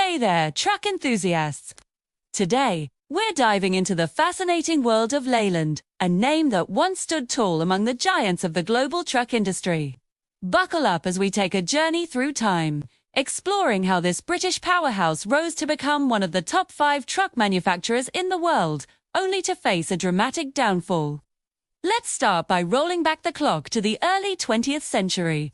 Hey there, truck enthusiasts! Today, we're diving into the fascinating world of Leyland, a name that once stood tall among the giants of the global truck industry. Buckle up as we take a journey through time, exploring how this British powerhouse rose to become one of the top 5 truck manufacturers in the world, only to face a dramatic downfall. Let's start by rolling back the clock to the early 20th century.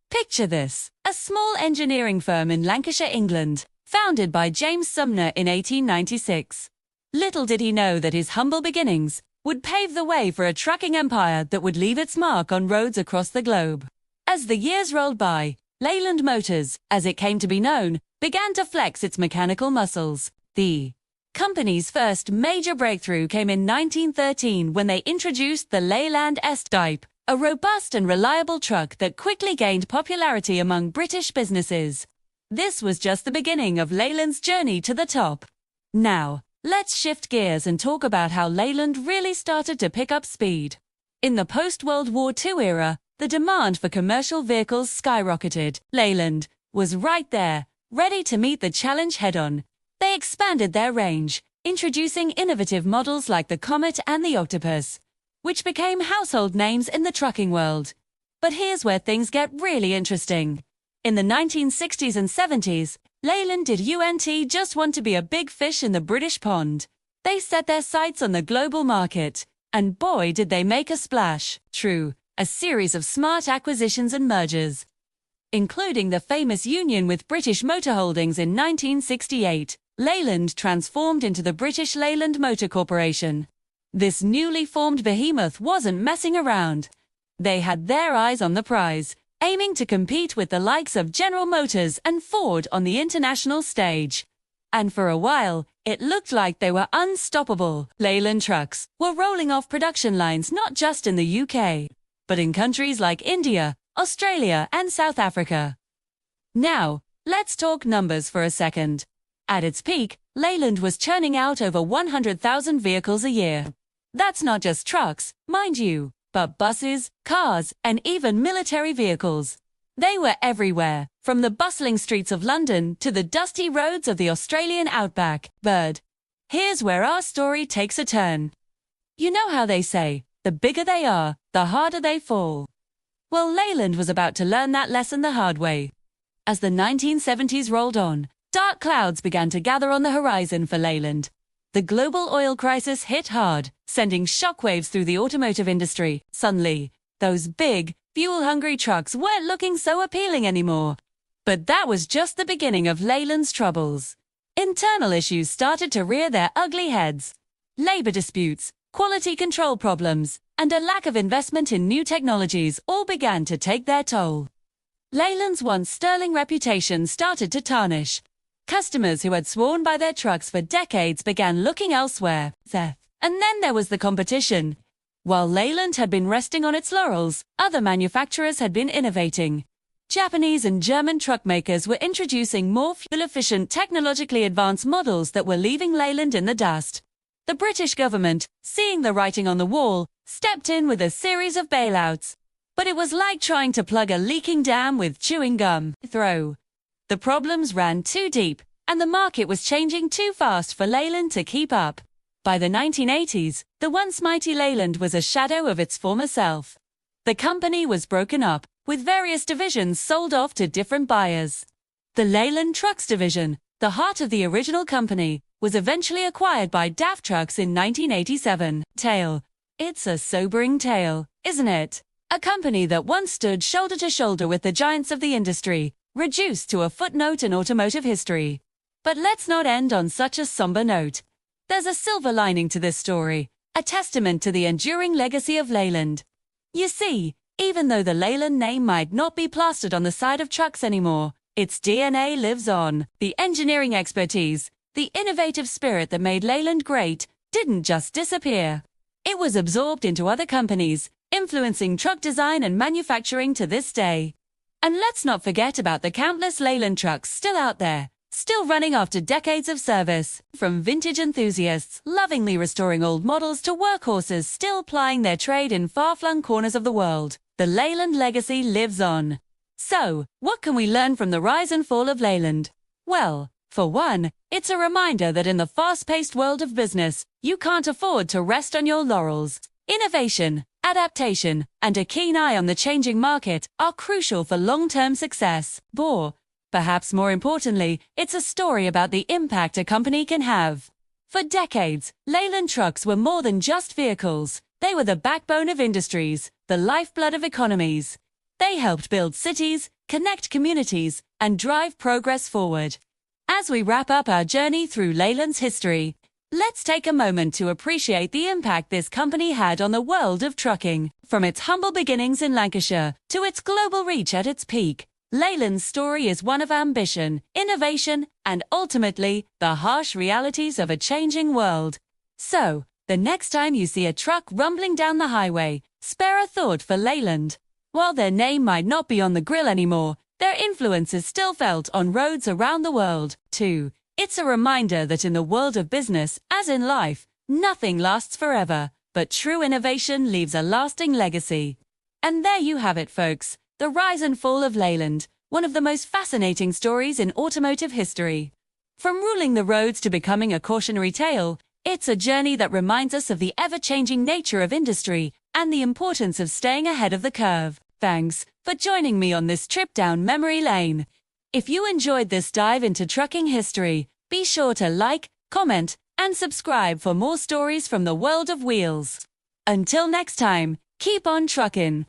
Picture this, a small engineering firm in Lancashire, England, founded by James Sumner in 1896. Little did he know that his humble beginnings would pave the way for a trucking empire that would leave its mark on roads across the globe. As the years rolled by, Leyland Motors, as it came to be known, began to flex its mechanical muscles. The company's first major breakthrough came in 1913 when they introduced the Leyland S-Type, a robust and reliable truck that quickly gained popularity among British businesses. This was just the beginning of Leyland's journey to the top. Now, let's shift gears and talk about how Leyland really started to pick up speed. In the post-World War II era, the demand for commercial vehicles skyrocketed. Leyland was right there, ready to meet the challenge head-on. They expanded their range, introducing innovative models like the Comet and the Octopus, which became household names in the trucking world. But here's where things get really interesting. In the 1960s and 70s, Leyland didn't just want to be a big fish in the British pond. They set their sights on the global market, and boy did they make a splash. Through a series of smart acquisitions and mergers, including the famous union with British Motor Holdings in 1968, Leyland transformed into the British Leyland Motor Corporation. This newly formed behemoth wasn't messing around. They had their eyes on the prize, aiming to compete with the likes of General Motors and Ford on the international stage. And for a while, it looked like they were unstoppable. Leyland Trucks were rolling off production lines not just in the UK, but in countries like India, Australia, and South Africa. Now, let's talk numbers for a second. At its peak, Leyland was churning out over 100,000 vehicles a year. That's not just trucks, mind you, but buses, cars, and even military vehicles. They were everywhere, from the bustling streets of London to the dusty roads of the Australian outback. But here's where our story takes a turn. You know how they say, the bigger they are, the harder they fall. Well, Leyland was about to learn that lesson the hard way. As the 1970s rolled on, dark clouds began to gather on the horizon for Leyland. The global oil crisis hit hard, sending shockwaves through the automotive industry. Suddenly, those big, fuel-hungry trucks weren't looking so appealing anymore. But that was just the beginning of Leyland's troubles. Internal issues started to rear their ugly heads. Labor disputes, quality control problems, and a lack of investment in new technologies all began to take their toll. Leyland's once sterling reputation started to tarnish. Customers who had sworn by their trucks for decades began looking elsewhere. And then there was the competition. While Leyland had been resting on its laurels, other manufacturers had been innovating. Japanese and German truck makers were introducing more fuel-efficient, technologically advanced models that were leaving Leyland in the dust. The British government, seeing the writing on the wall, stepped in with a series of bailouts. But it was like trying to plug a leaking dam with chewing gum. The problems ran too deep, and the market was changing too fast for Leyland to keep up. By the 1980s, the once mighty Leyland was a shadow of its former self. The company was broken up, with various divisions sold off to different buyers. The Leyland Trucks division, the heart of the original company, was eventually acquired by DAF Trucks in 1987. It's a sobering tale, isn't it? A company that once stood shoulder to shoulder with the giants of the industry, reduced to a footnote in automotive history. But let's not end on such a somber note. There's a silver lining to this story, a testament to the enduring legacy of Leyland. You see, even though the Leyland name might not be plastered on the side of trucks anymore, its DNA lives on. The engineering expertise, the innovative spirit that made Leyland great, didn't just disappear. It was absorbed into other companies, influencing truck design and manufacturing to this day. And let's not forget about the countless Leyland trucks still out there, still running after decades of service. From vintage enthusiasts lovingly restoring old models to workhorses still plying their trade in far-flung corners of the world, the Leyland legacy lives on. So, what can we learn from the rise and fall of Leyland? Well, For one, it's a reminder that in the fast-paced world of business, you can't afford to rest on your laurels. Innovation, adaptation, and a keen eye on the changing market are crucial for long-term success. Perhaps more importantly, it's a story about the impact a company can have. For decades, Leyland Trucks were more than just vehicles. They were the backbone of industries, the lifeblood of economies. They helped build cities, connect communities, and drive progress forward. As we wrap up our journey through Leyland's history, let's take a moment to appreciate the impact this company had on the world of trucking. From its humble beginnings in Lancashire to its global reach at its peak, Leyland's story is one of ambition, innovation, and ultimately, the harsh realities of a changing world. So, the next time you see a truck rumbling down the highway, spare a thought for Leyland. While their name might not be on the grill anymore, their influence is still felt on roads around the world, too. It's a reminder that in the world of business, as in life, nothing lasts forever, but true innovation leaves a lasting legacy. And there you have it, folks, the rise and fall of Leyland, one of the most fascinating stories in automotive history. From ruling the roads to becoming a cautionary tale, it's a journey that reminds us of the ever-changing nature of industry and the importance of staying ahead of the curve. Thanks for joining me on this trip down memory lane. If you enjoyed this dive into trucking history, be sure to like, comment, and subscribe for more stories from the world of wheels. Until next time, keep on trucking.